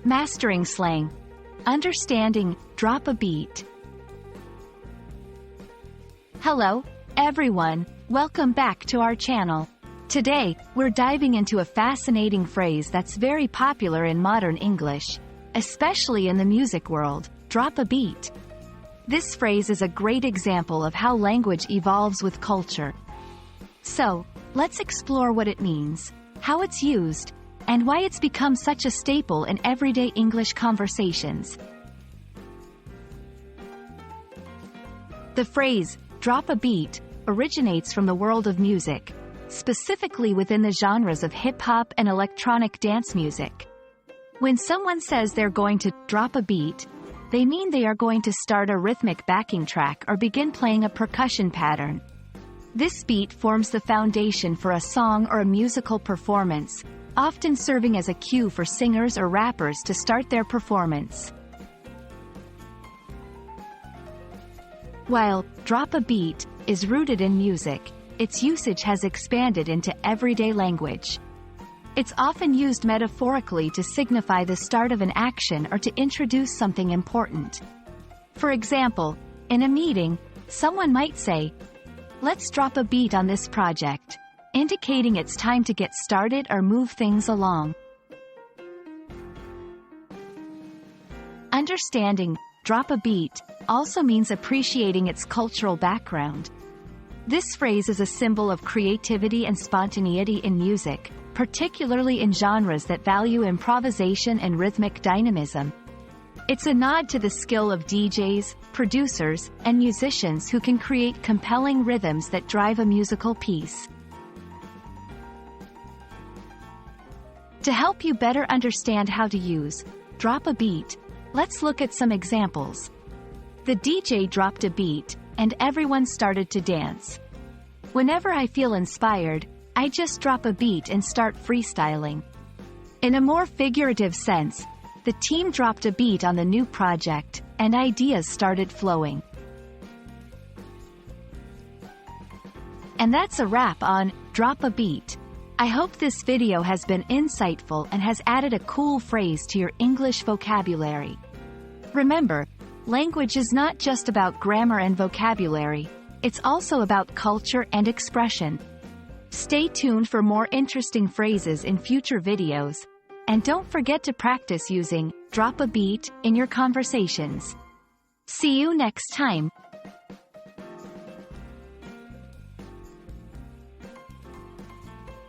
Mastering slang. Understanding, drop a beat. Hello, everyone. Welcome back to our channel. Today, we're diving into a fascinating phrase that's very popular in modern English, especially in the music world, drop a beat. This phrase is a great example of how language evolves with culture. So, let's explore what it means, how it's used, and why it's become such a staple in everyday English conversations. The phrase, drop a beat, originates from the world of music, specifically within the genres of hip-hop and electronic dance music. When someone says they're going to drop a beat, they mean they are going to start a rhythmic backing track or begin playing a percussion pattern. This beat forms the foundation for a song or a musical performance, often serving as a cue for singers or rappers to start their performance. While drop a beat is rooted in music, its usage has expanded into everyday language. It's often used metaphorically to signify the start of an action or to introduce something important. For example, in a meeting, someone might say, "Let's drop a beat on this project," indicating it's time to get started or move things along. Understanding, drop a beat, also means appreciating its cultural background. This phrase is a symbol of creativity and spontaneity in music, particularly in genres that value improvisation and rhythmic dynamism. It's a nod to the skill of DJs, producers, and musicians who can create compelling rhythms that drive a musical piece. To help you better understand how to use drop a beat, let's look at some examples. The DJ dropped a beat, and everyone started to dance. Whenever I feel inspired, I just drop a beat and start freestyling. In a more figurative sense, the team dropped a beat on the new project, and ideas started flowing. And that's a wrap on drop a beat. I hope this video has been insightful and has added a cool phrase to your English vocabulary. Remember, language is not just about grammar and vocabulary, it's also about culture and expression. Stay tuned for more interesting phrases in future videos, and don't forget to practice using drop a beat in your conversations. See you next time.